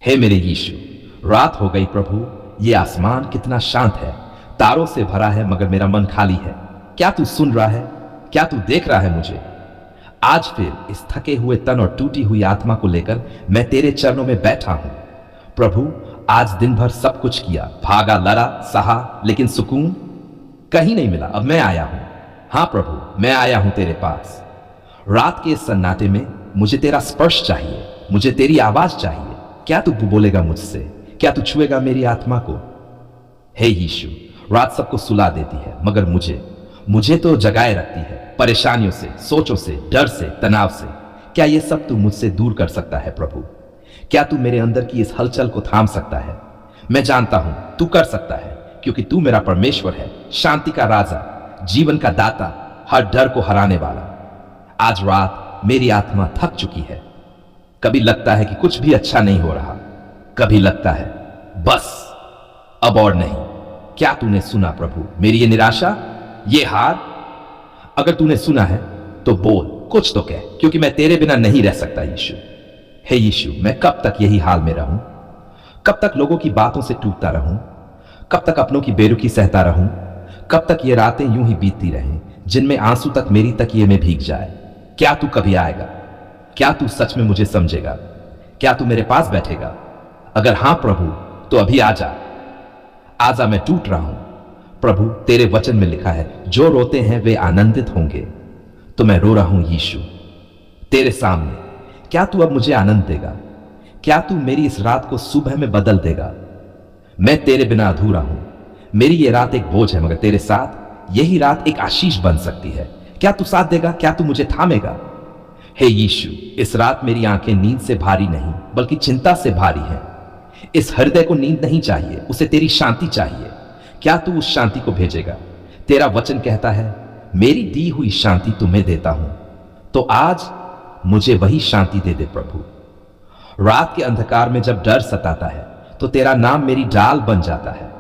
हे मेरे यीशु, रात हो गई प्रभु, ये आसमान कितना शांत है, तारों से भरा है मगर मेरा मन खाली है। क्या तू सुन रहा है? क्या तू देख रहा है मुझे? आज फिर इस थके हुए तन और टूटी हुई आत्मा को लेकर मैं तेरे चरणों में बैठा हूं। प्रभु, आज दिन भर सब कुछ किया, भागा, लड़ा, सहा, लेकिन सुकून कहीं नहीं मिला। अब मैं आया हूं। हां प्रभु, मैं आया हूं तेरे पास। रात के इस सन्नाटे में मुझे तेरा स्पर्श चाहिए, मुझे तेरी आवाज चाहिए। क्या तू बोलेगा मुझसे? क्या तू छुएगा मेरी आत्मा को? हे यीशु, रात सबको सुला देती है मगर मुझे तो जगाए रखती है, परेशानियों से, सोचों से, डर से, तनाव से। क्या ये सब तू मुझसे दूर कर सकता है प्रभु? क्या तू मेरे अंदर की इस हलचल को थाम सकता है? मैं जानता हूं तू कर सकता है, क्योंकि तू मेरा परमेश्वर है, शांति का राजा, जीवन का दाता, हर डर को हराने वाला। आज रात मेरी आत्मा थक चुकी है। कभी लगता है कि कुछ भी अच्छा नहीं हो रहा, कभी लगता है बस अब और नहीं। क्या तूने सुना प्रभु मेरी ये निराशा, ये हार? अगर तूने सुना है तो बोल, कुछ तो कह, क्योंकि मैं तेरे बिना नहीं रह सकता यीशु। हे यीशु, मैं कब तक यही हाल में रहूं? कब तक लोगों की बातों से टूटता रहूं? कब तक अपनों की बेरुखी सहता रहूं? कब तक ये रातें यूं ही बीतती रहें, जिनमें आंसू तक मेरी तकिए में भीग जाए? क्या तू कभी आएगा? क्या तू सच में मुझे समझेगा? क्या तू मेरे पास बैठेगा? अगर हां प्रभु, तो अभी आजा। आजा, मैं टूट रहा हूं। प्रभु, तेरे वचन में लिखा है, जो रोते हैं वे आनंदित होंगे। तो मैं रो रहा हूं यीशु तेरे सामने। क्या तू अब मुझे आनंद देगा? क्या तू मेरी इस रात को सुबह में बदल देगा? मैं तेरे बिना अधूरा हूं। मेरी ये रात एक बोझ है, मगर तेरे साथ यही रात एक आशीष बन सकती है। क्या तू साथ देगा? क्या तू मुझे थामेगा? हे यीशु, इस रात मेरी आंखें नींद से भारी नहीं बल्कि चिंता से भारी हैं। इस हृदय को नींद नहीं चाहिए, उसे तेरी शांति चाहिए। क्या तू उस शांति को भेजेगा? तेरा वचन कहता है, मेरी दी हुई शांति तुम्हें देता हूं। तो आज मुझे वही शांति दे दे प्रभु। रात के अंधकार में जब डर सताता है तो तेरा नाम मेरी डाल बन जाता है।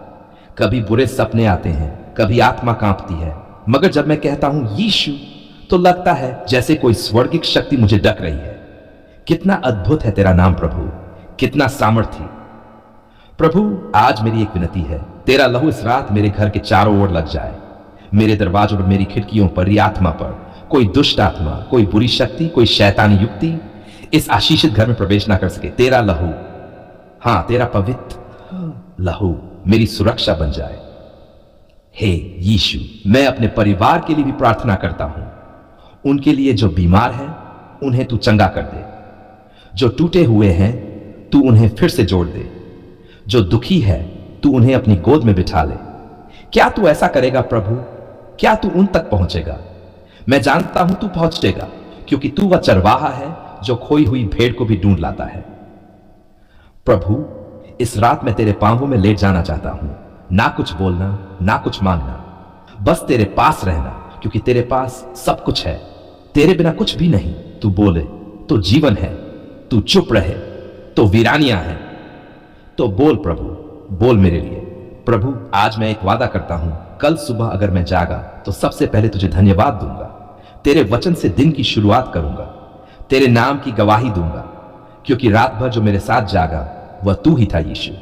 कभी बुरे सपने आते हैं, कभी आत्मा कांपती है, मगर जब मैं कहता हूं यीशु, तो लगता है जैसे कोई स्वर्गिक शक्ति मुझे ढक रही है। कितना अद्भुत है तेरा नाम प्रभु, कितना सामर्थ्य। प्रभु, आज मेरी एक विनती है, तेरा लहू इस रात मेरे घर के चारों ओर लग जाए। मेरे दरवाजों पर, मेरी खिड़कियों पर, ये आत्मा पर कोई दुष्ट आत्मा, कोई बुरी शक्ति, कोई शैतानी युक्ति इस आशीषित घर में प्रवेश ना कर सके। तेरा लहू, हां तेरा पवित्र लहू मेरी सुरक्षा बन जाए। हे यीशु, मैं अपने परिवार के लिए भी प्रार्थना करता हूं। उनके लिए जो बीमार हैं, उन्हें तू चंगा कर दे। जो टूटे हुए हैं, तू उन्हें फिर से जोड़ दे। जो दुखी है, तू उन्हें अपनी गोद में बिठा ले। क्या तू ऐसा करेगा प्रभु? क्या तू उन तक पहुंचेगा? मैं जानता हूं तू पहुंचेगा, क्योंकि तू वह चरवाहा है जो खोई हुई भेड़ को भी ढूंढ लाता है। प्रभु, इस रात मैं तेरे पांवों में लेट जाना चाहता हूं। ना कुछ बोलना, ना कुछ मांगना, बस तेरे पास रहना, क्योंकि तेरे पास सब कुछ है। तेरे बिना कुछ भी नहीं। तू बोले तो जीवन है, तू चुप रहे तो वीरानियां हैं। तो बोल प्रभु, बोल मेरे लिए। प्रभु, आज मैं एक वादा करता हूं, कल सुबह अगर मैं जागा तो सबसे पहले तुझे धन्यवाद दूंगा। तेरे वचन से दिन की शुरुआत करूंगा, तेरे नाम की गवाही दूंगा, क्योंकि रात भर जो मेरे साथ जागा वह तू ही था यीशु।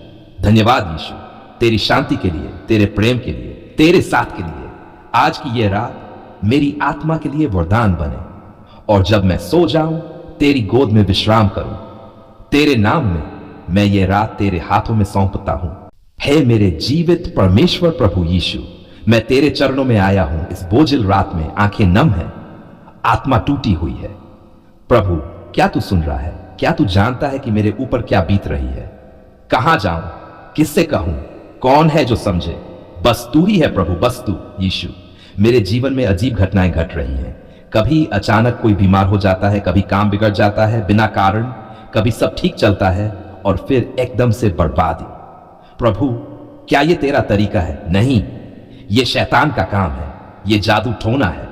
धन्यवाद यीशु, तेरी शांति के लिए, तेरे प्रेम के लिए, तेरे साथ के लिए। आज की यह रात मेरी आत्मा के लिए वरदान बने, और जब मैं सो जाऊं तेरी गोद में विश्राम करूं। तेरे नाम में मैं ये रात तेरे हाथों में सौंपता हूं। हे मेरे जीवित परमेश्वर प्रभु यीशु, मैं तेरे चरणों में आया हूं इस बोझिल रात में। आंखें नम हैं, आत्मा टूटी हुई है। प्रभु, क्या तू सुन रहा है? क्या तू जानता है कि मेरे ऊपर क्या बीत रही है? कहां जाऊं? किससे कहूं? कौन है जो समझे? बस तू ही है प्रभु, बस तू यीशु। मेरे जीवन में अजीब घटनाएं घट रही हैं। कभी अचानक कोई बीमार हो जाता है, कभी काम बिगड़ जाता है बिना कारण, कभी सब ठीक चलता है और फिर एकदम से बर्बादी। प्रभु, क्या ये तेरा तरीका है? नहीं, ये शैतान का काम है, ये जादू टोना है।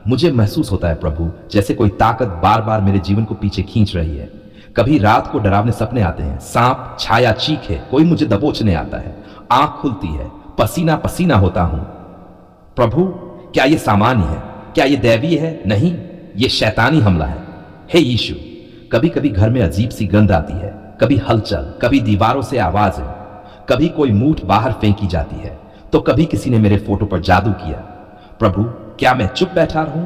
मुझे महसूस होता है प्रभु, जैसे कोई ताकत बार बार मेरे जीवन को पीछे खींच रही है। कभी रात को डरावने सपने आते हैं, सांप, छाया, चीखे, कोई मुझे दबोचने आता है। आंख खुलती है, पसीना पसीना होता हूं। प्रभु, क्या ये सामान्य है? क्या ये दैवीय है? नहीं, ये शैतानी हमला है। हे यीशु, कभी कभी घर में अजीब सी गंध आती है, कभी हलचल, कभी दीवारों से आवाजें, कभी कोई मूठ बाहर फेंकी जाती है, तो कभी किसी ने मेरे फोटो पर जादू किया। प्रभु, क्या मैं चुप बैठा रहूं?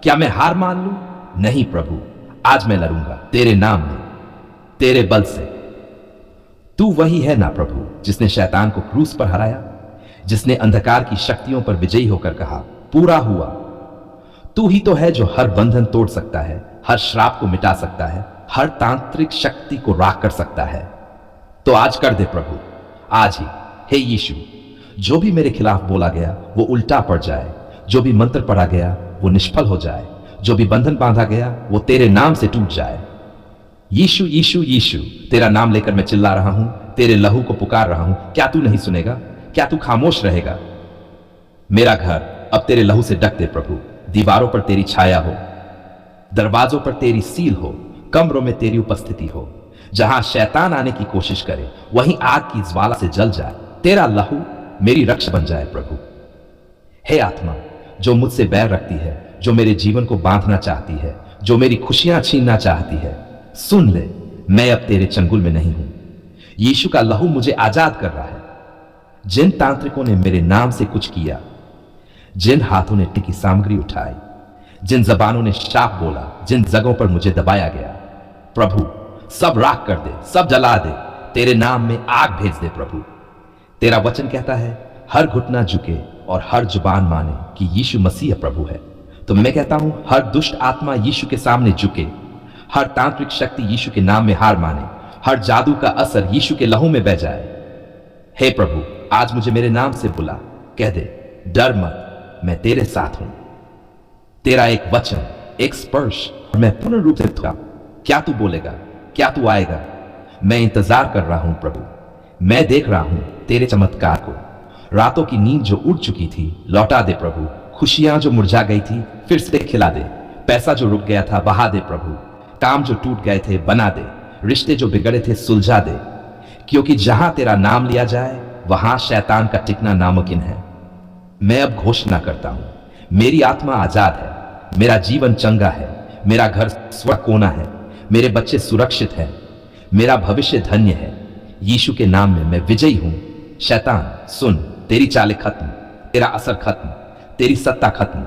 क्या मैं हार मान लूं? नहीं प्रभु, आज मैं लड़ूंगा तेरे नाम में, तेरे बल से। तू वही है ना प्रभु जिसने शैतान को क्रूस पर हराया, जिसने अंधकार की शक्तियों पर विजयी होकर कहा, पूरा हुआ। तू ही तो है जो हर बंधन तोड़ सकता है, हर श्राप को मिटा सकता है, हर तांत्रिक शक्ति को राख कर सकता है। तो आज कर दे प्रभु, आज ही। हे यीशु, जो भी मेरे खिलाफ बोला गया वो उल्टा पड़ जाए, जो भी मंत्र पढ़ा गया वो निष्फल हो जाए, जो भी बंधन बांधा गया वो तेरे नाम से टूट जाए। यीशु यीशु यीशु, तेरा नाम लेकर मैं चिल्ला रहा हूं, तेरे लहू को पुकार रहा हूं। क्या तू नहीं सुनेगा? क्या तू खामोश रहेगा? मेरा घर अब तेरे लहू से ढक दे प्रभु। दीवारों पर तेरी छाया हो, दरवाजों पर तेरी सील हो, कमरों में तेरी उपस्थिति हो। जहां शैतान आने की कोशिश करे वहीं आग की ज्वाला से जल जाए। तेरा लहू मेरी रक्षा बन जाए प्रभु। हे आत्मा जो मुझसे बैर रखती है, जो मेरे जीवन को बांधना चाहती है, जो मेरी खुशियां छीनना चाहती है, सुन ले, मैं अब तेरे चंगुल में नहीं हूं। यीशु का लहू मुझे आजाद कर रहा है। जिन तांत्रिकों ने मेरे नाम से कुछ किया, जिन हाथों ने टिकी सामग्री उठाई, जिन जबानों ने शाप बोला, जिन जगहों पर मुझे दबाया गया, प्रभु सब राख कर दे, सब जला दे। तेरे नाम में आग भेज दे प्रभु। तेरा वचन कहता है हर घुटना झुके और हर जुबान माने कि यीशु मसीह प्रभु है। तो मैं कहता हूं हर दुष्ट आत्मा यीशु के सामने झुके, हर तांत्रिक शक्ति यीशु के नाम में हार माने, हर जादू का असर यीशु के लहू में बह जाए। हे प्रभु, आज मुझे मेरे नाम से बुला, कह दे डर मत, मैं तेरे साथ हूं। तेरा एक वचन, एक स्पर्श और मैं पूर्ण रूप से था। क्या तू बोलेगा? क्या तू आएगा? मैं इंतजार कर रहा हूं प्रभु। मैं देख रहा हूं तेरे चमत्कार को। रातों की नींद जो उड़ चुकी थी लौटा दे प्रभु। खुशियां जो मुरझा गई थी फिर से खिला दे। पैसा जो रुक गया था बहा दे प्रभु। काम जो टूट गए थे बना दे। रिश्ते जो बिगड़े थे सुलझा दे। क्योंकि जहां तेरा नाम लिया जाए वहां शैतान का टिकना नामुमकिन है। मैं अब घोषणा करता हूं, मेरी आत्मा आजाद है, मेरा जीवन चंगा है, मेरा घर स्वर्ग कोना है, मेरे बच्चे सुरक्षित हैं, मेरा भविष्य धन्य है। यीशु के नाम में मैं विजयी हूं। शैतान सुन, तेरी चालें खत्म, तेरा असर खत्म, तेरी सत्ता खत्म।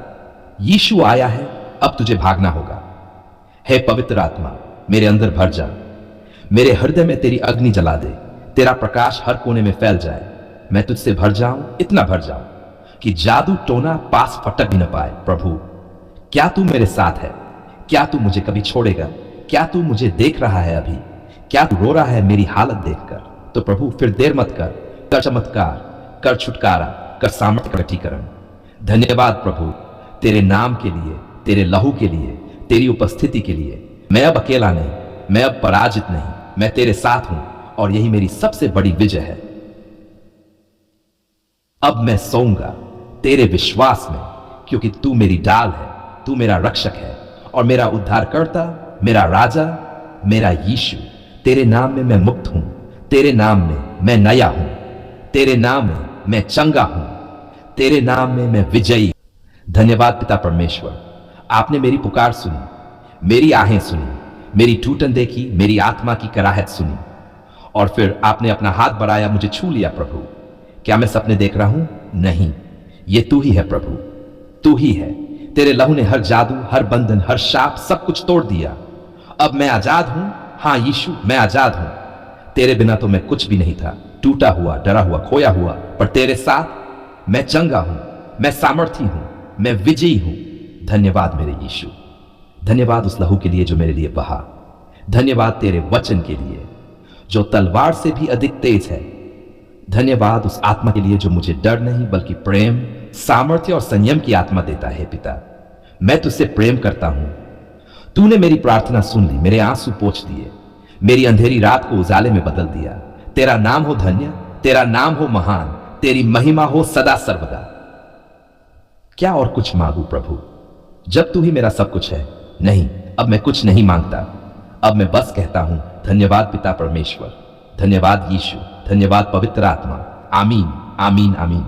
यीशु आया है, अब तुझे भागना होगा। हे पवित्र आत्मा, मेरे अंदर भर जा, मेरे हृदय में तेरी अग्नि जला दे। तेरा प्रकाश हर कोने में फैल जाए। मैं तुझसे भर जाऊं, इतना भर जाऊं कि जादू टोना पास फटक भी न पाए। प्रभु, क्या तू मेरे साथ है? क्या तू मुझे कभी छोड़ेगा? क्या तू मुझे देख रहा है अभी? क्या तू रो रहा है मेरी हालत देखकर? तो प्रभु फिर देर मत कर, कर चमत्कार, कर छुटकारा, कर सामर्थ्य प्रकटीकरण। धन्यवाद प्रभु तेरे नाम के लिए, तेरे लहू के लिए, तेरी उपस्थिति के लिए। मैं अब अकेला नहीं, मैं अब पराजित नहीं, मैं तेरे साथ हूं और यही मेरी सबसे बड़ी विजय है। अब मैं सोऊंगा तेरे विश्वास में, क्योंकि तू मेरी ढाल है, तू मेरा रक्षक है और मेरा उद्धारकर्ता, मेरा राजा, मेरा यीशु। तेरे नाम में मैं मुक्त हूं, तेरे नाम में मैं नया हूं, तेरे नाम में मैं चंगा हूं, तेरे नाम में मैं विजयी। धन्यवाद पिता परमेश्वर, आपने मेरी पुकार सुनी, मेरी आहें सुनी, मेरी टूटन देखी, मेरी आत्मा की कराहत सुनी और फिर आपने अपना हाथ बढ़ाया, मुझे छू लिया। प्रभु, क्या मैं सपने देख रहा हूं? नहीं, ये तू ही है प्रभु, तू ही है। तेरे लहू ने हर जादू, हर बंधन, हर शाप सब कुछ तोड़ दिया। अब मैं आजाद हूं। हां यीशु, मैं आजाद हूं। तेरे बिना तो मैं कुछ भी नहीं था, टूटा हुआ, डरा हुआ, खोया हुआ, पर तेरे साथ मैं चंगा हूं, मैं सामर्थी हूं, मैं विजयी हूं। धन्यवाद मेरे यीशु, धन्यवाद उस लहू के लिए जो मेरे लिए बहा। धन्यवाद तेरे वचन के लिए जो तलवार से भी अधिक तेज है। धन्यवाद उस आत्मा के लिए जो मुझे डर नहीं बल्कि प्रेम, सामर्थ्य और संयम की आत्मा देता है। पिता, मैं तुझसे प्रेम करता हूं। तूने मेरी प्रार्थना सुन ली, मेरे आंसू पोंछ दिए, मेरी अंधेरी रात को उजाले में बदल दिया। तेरा नाम हो धन्य, तेरा नाम हो महान, तेरी महिमा हो सदा सर्वदा। क्या और कुछ मांगू प्रभु, जब तू ही मेरा सब कुछ है? नहीं, अब मैं कुछ नहीं मांगता। अब मैं बस कहता हूं धन्यवाद पिता परमेश्वर, धन्यवाद यीशु, धन्यवाद पवित्र आत्मा। आमीन, आमीन, आमीन।